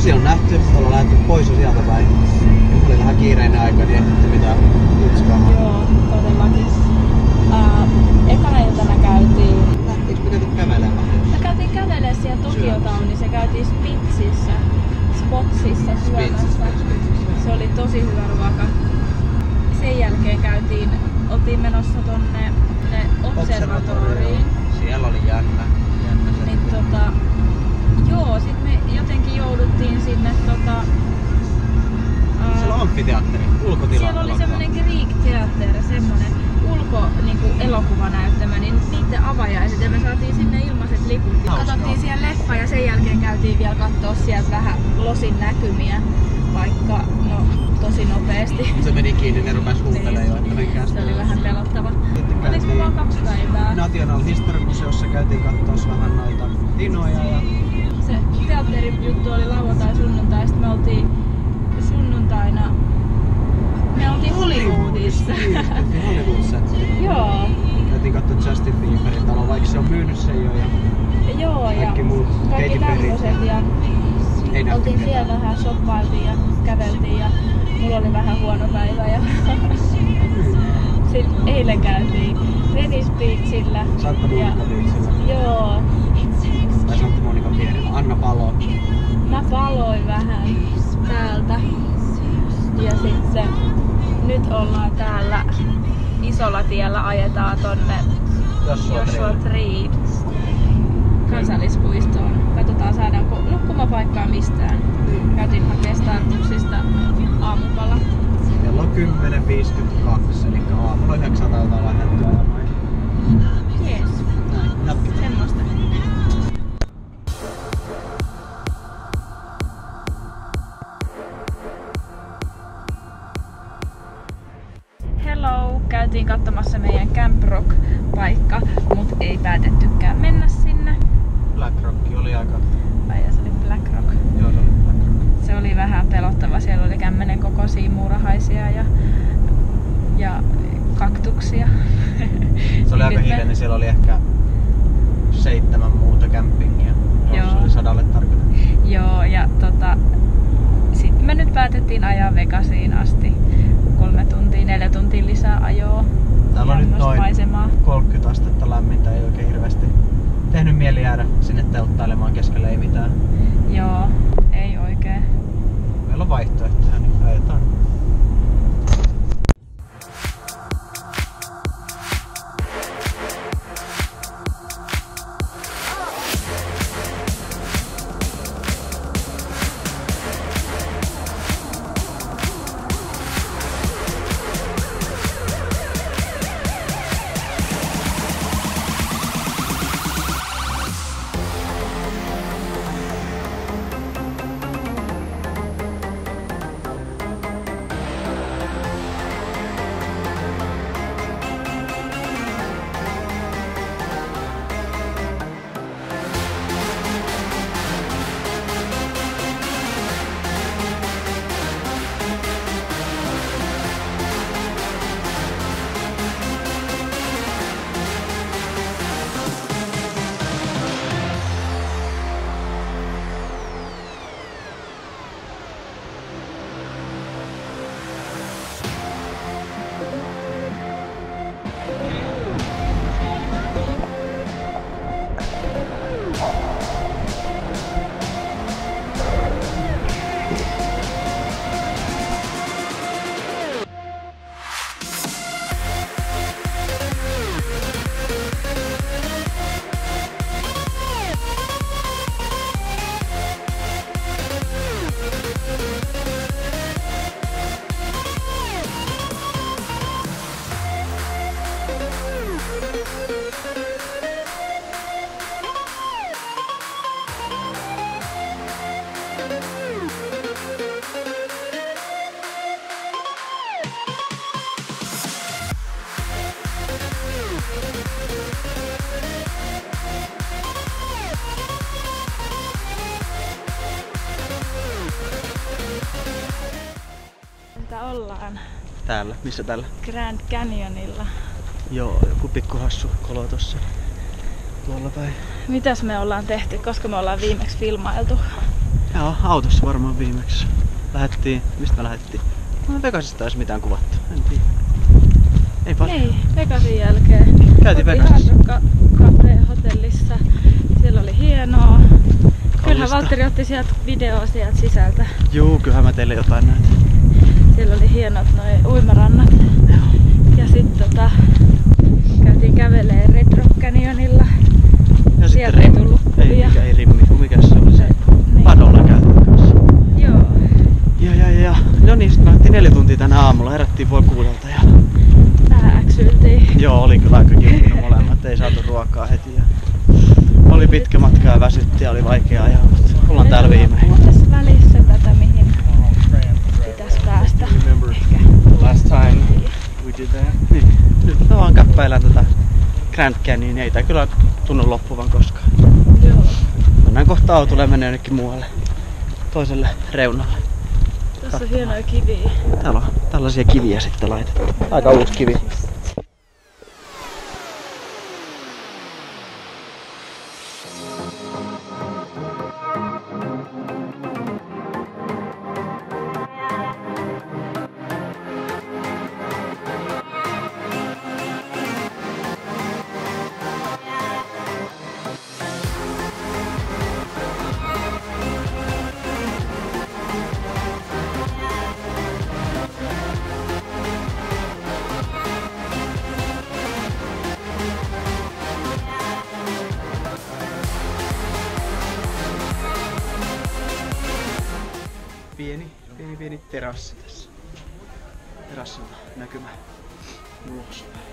Losi on nähty, ollaan lähdetty pois jo sieltä päin. Oli vähän kiireinen aika, niin ehtitte mitään jutskaamaan. Joo, todellakin. Ekana iltana käytiin... Lähtiinkö me käyty kävelemään vähän? Me käytiin kävelemään siellä Tokiotownissa ja käytiin Spotsissa syömässä. Se oli tosi hyvä ruoka. Sen jälkeen oltiin menossa tonne observatoriin. Siellä oli jännä Niin joo, sit me jotenkin jouduttiin sinne siellä on amfiteatteri, ulkotila. Siellä oli semmonen Greek Theater, semmonen niinku elokuvanäyttämö, niin niitten avajaiset ja me saatiin sinne ilmaiset liput. Katsottiin siellä leffa ja sen jälkeen käytiin vielä kattoo sieltä vähän Losin näkymiä, vaikka tosi nopeasti. Se meni kiinni, ne rupes huutelemaan jo, että menkää. Se oli vähän pelottava. Oliko me vaan 2 päivää? National History Museossa käytiin kattoo vähän noita dinoja ja... Se teatterijuttu oli lauantai-sunnuntai, sit me oltiin sunnuntaina... Me oltiin Hollywoodissa. Hollywoodissa. Joo. Käytiin kattoo Justin Bieberin talo, vaikka se on myynyt sen jo ja... Joo, kaikki muut. Kaikki tämmöset ja... Oltiin siellä vähän shoppailtiin ja käveltiin ja mulla oli vähän huono päivä ja... Sitten eilen käytiin Venice Beachillä. Santa Monica Beachillä. Joo. Tai Santa Monica Pierillä. Anna paloi. Mä paloin vähän täältä. Ja sitten nyt ollaan täällä isolla tiellä, ajetaan tonne Joshua Tree kansallispuistoon. Katsotaan saadaanko nukkumapaikkaa mistään. Käytiin hakee Starbucksista aamupala. Kello on 10.52, eli aamulla 9 taitaa lähdettyä ajamaan. Jees. Näin, jatketaan. Semmosta. Hello! Käytiin katsomassa meidän Camp Rock-paikka, mut ei päätettykään mennä sinne. Black Rock oli aika... Vai se oli Black Rock? Joo, se oli Black Rock. Se oli vähän pelottava. Siellä oli kämmenen kokoisia muurahaisia ja kaktuksia. Se oli aika hiljainen, siellä oli ehkä 7 muuta campingia. Joo. Se oli 100 tarkoitettu. Joo, ja sitten me nyt päätettiin ajaa Vegasiin asti. 3 tuntia, 4 tuntia lisää ajoa. Täällä on nyt noin maisemaa. 30 astetta lämmintä, ei oikein hirveästi tehnyt mieli jäädä sinne telttailemaan, keskellä ei mitään. Joo, ei oikein. Meillä on vaihtoehtoja, niin ajetaan. Ollaan Täällä? Missä täällä? Grand Canyonilla. Joo, joku pikku hassu kolo tossa. Tuolla päin. Mitäs me ollaan tehty, koska me ollaan viimeksi filmailtu? Joo, autossa varmaan viimeksi. Lähettiin, mistä me lähettiin? No Vegasista edes mitään kuvattu, en tiedä. Ei paljon. Ei, Vegasin jälkeen. Käytiin Vegasissa. Cafe hotellissa. Siellä oli hienoa. Kyllähän Valtteri otti sieltä videoa sieltä sisältä. Juu, kyllähän mä teille jotain näytän. Siellä oli hienot noi uimarannat. Joo. Ja sit käytiin kävelee Red Rock Canyonilla. Ja sieltä ei tullut kuvia. Ei rimmi, mikäs se oli se? Niin. Padolla käytiin kanssa. Joo. Ja. No niin, sit me lähtiin 4 tuntia tänä aamulla, herättiin 5:30 ja... Vähän äksyltiin. Joo, oli kyllä aika kiukkuinen molemmat, ei saatu ruokaa heti ja... Oli pitkä matka ja väsytti ja oli vaikea ajaa, mutta ollaan täällä viimein. Tässä välissä tätä mihin pitäis päästä. Ehkä. Last time we did that. Niin, nyt me vaan käppäillään tätä Grand Canyonia, ei tää kyllä tunnu loppuvan koskaan. Joo. Mennään kohta autolle ja menee jonnekin muualle, toiselle reunalle. Tässä on hienoja kiviä. Täällä on tällaisia kiviä sitten laitettu. Aika uusi kivi. Pieni terassi tässä. Terassilla näkymä ulospäin.